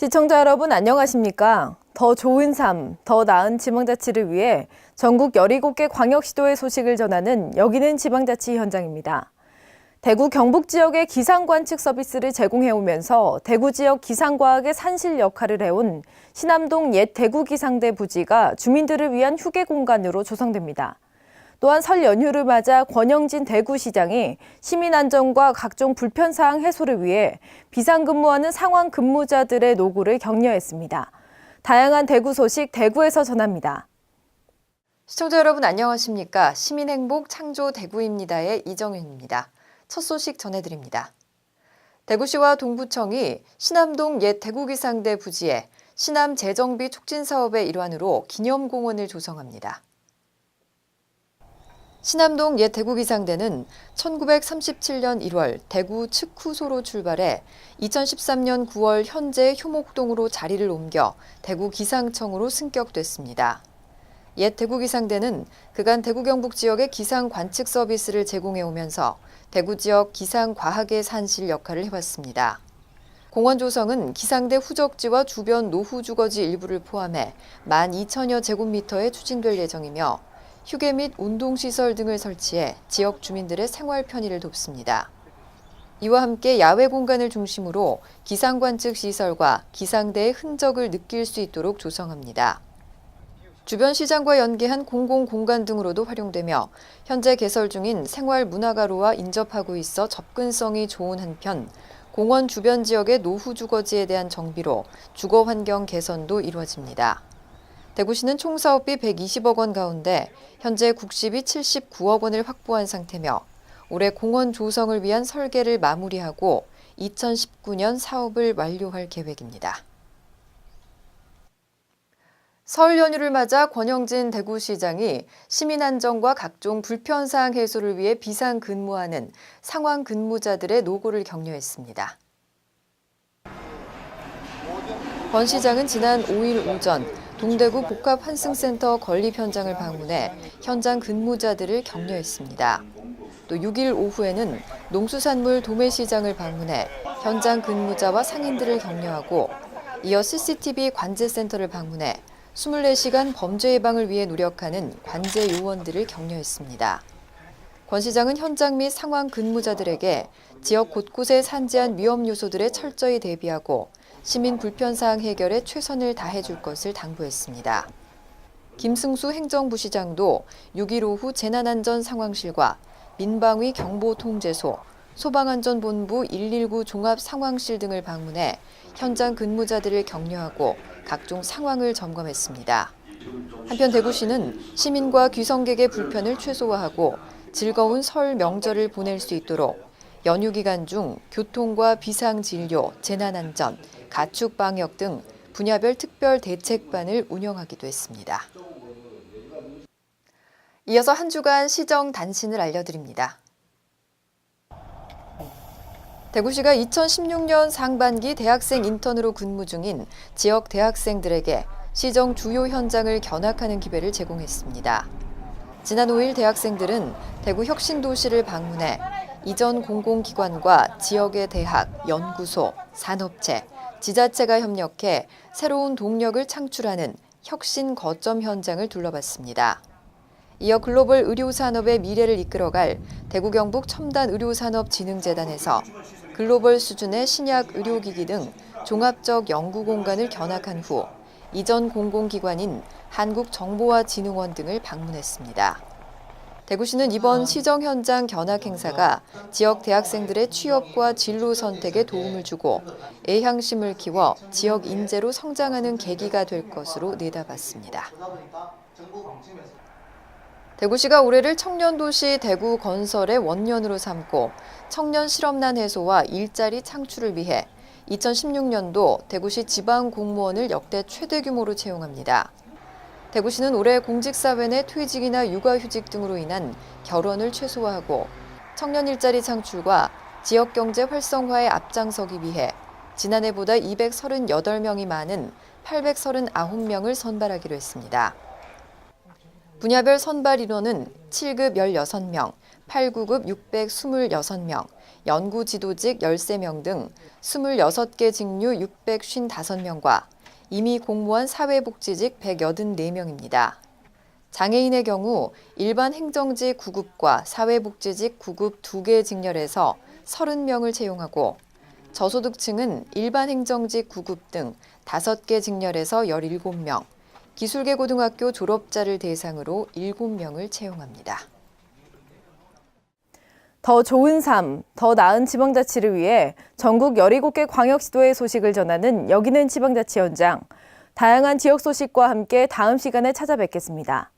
시청자 여러분 안녕하십니까? 더 좋은 삶, 더 나은 지방자치를 위해 전국 17개 광역시도의 소식을 전하는 여기는 지방자치 현장입니다. 대구 경북 지역의 기상관측 서비스를 제공해오면서 대구 지역 기상과학의 산실 역할을 해온 신암동 옛 대구기상대 부지가 주민들을 위한 휴게 공간으로 조성됩니다. 또한 설 연휴를 맞아 권영진 대구시장이 시민 안전과 각종 불편사항 해소를 위해 비상근무하는 상황 근무자들의 노고를 격려했습니다. 다양한 대구 소식 대구에서 전합니다. 시청자 여러분 안녕하십니까? 시민행복 창조 대구입니다의 이정윤입니다. 첫 소식 전해드립니다. 대구시와 동구청이 신암동 옛 대구기상대 부지에 신암 재정비 촉진 사업의 일환으로 기념공원을 조성합니다. 신암동 옛 대구기상대는 1937년 1월 대구 측후소로 출발해 2013년 9월 현재 효목동으로 자리를 옮겨 대구기상청으로 승격됐습니다. 옛 대구기상대는 그간 대구 경북 지역의 기상 관측 서비스를 제공해 오면서 대구 지역 기상과학의 산실 역할을 해왔습니다. 공원 조성은 기상대 후적지와 주변 노후주거지 일부를 포함해 12,000여 제곱미터에 추진될 예정이며 휴게 및 운동시설 등을 설치해 지역 주민들의 생활 편의를 돕습니다. 이와 함께 야외 공간을 중심으로 기상관측 시설과 기상대의 흔적을 느낄 수 있도록 조성합니다. 주변 시장과 연계한 공공공간 등으로도 활용되며 현재 개설 중인 생활문화가로와 인접하고 있어 접근성이 좋은 한편 공원 주변 지역의 노후 주거지에 대한 정비로 주거 환경 개선도 이루어집니다. 대구시는 총 사업비 120억 원 가운데 현재 국시비 79억 원을 확보한 상태며 올해 공원 조성을 위한 설계를 마무리하고 2019년 사업을 완료할 계획입니다. 설 연휴를 맞아 권영진 대구시장이 시민 안전과 각종 불편사항 해소를 위해 비상 근무하는 상황 근무자들의 노고를 격려했습니다. 권 시장은 지난 5일 오전 동대구 복합환승센터 건립 현장을 방문해 현장 근무자들을 격려했습니다. 또 6일 오후에는 농수산물 도매시장을 방문해 현장 근무자와 상인들을 격려하고 이어 CCTV 관제센터를 방문해 24시간 범죄 예방을 위해 노력하는 관제 요원들을 격려했습니다. 권 시장은 현장 및 상황 근무자들에게 지역 곳곳에 산재한 위험 요소들에 철저히 대비하고 시민 불편사항 해결에 최선을 다해줄 것을 당부했습니다. 김승수 행정부시장도 6일 오후 재난안전 상황실과 민방위 경보통제소, 소방안전본부 119 종합상황실 등을 방문해 현장 근무자들을 격려하고 각종 상황을 점검했습니다. 한편 대구시는 시민과 귀성객의 불편을 최소화하고 즐거운 설 명절을 보낼 수 있도록 연휴 기간 중 교통과 비상진료, 재난안전, 가축방역 등 분야별 특별 대책반을 운영하기도 했습니다. 이어서 한 주간 시정 단신을 알려드립니다. 대구시가 2016년 상반기 대학생 인턴으로 근무 중인 지역 대학생들에게 시정 주요 현장을 견학하는 기회를 제공했습니다. 지난 5일 대학생들은 대구 혁신도시를 방문해 이전 공공기관과 지역의 대학, 연구소, 산업체, 지자체가 협력해 새로운 동력을 창출하는 혁신 거점 현장을 둘러봤습니다. 이어 글로벌 의료산업의 미래를 이끌어갈 대구 경북 첨단의료산업진흥재단에서 글로벌 수준의 신약 의료기기 등 종합적 연구공간을 견학한 후 이전 공공기관인 한국정보화진흥원 등을 방문했습니다. 대구시는 이번 시정 현장 견학 행사가 지역 대학생들의 취업과 진로 선택에 도움을 주고 애향심을 키워 지역 인재로 성장하는 계기가 될 것으로 내다봤습니다. 대구시가 올해를 청년도시 대구 건설의 원년으로 삼고 청년 실업난 해소와 일자리 창출을 위해 2016년도 대구시 지방공무원을 역대 최대 규모로 채용합니다. 대구시는 올해 공직사회 내 퇴직이나 육아휴직 등으로 인한 결혼을 최소화하고 청년 일자리 창출과 지역경제 활성화에 앞장서기 위해 지난해보다 238명이 많은 839명을 선발하기로 했습니다. 분야별 선발 인원은 7급 16명, 8구급 626명, 연구지도직 13명 등 26개 직류 655명과 이미 공무원 사회복지직 184명입니다. 장애인의 경우 일반 행정직 9급과 사회복지직 9급 2개 직렬에서 30명을 채용하고 저소득층은 일반 행정직 9급 등 5개 직렬에서 17명, 기술계 고등학교 졸업자를 대상으로 7명을 채용합니다. 더 좋은 삶, 더 나은 지방자치를 위해 전국 17개 광역시도의 소식을 전하는 여기는 지방자치 현장. 다양한 지역 소식과 함께 다음 시간에 찾아뵙겠습니다.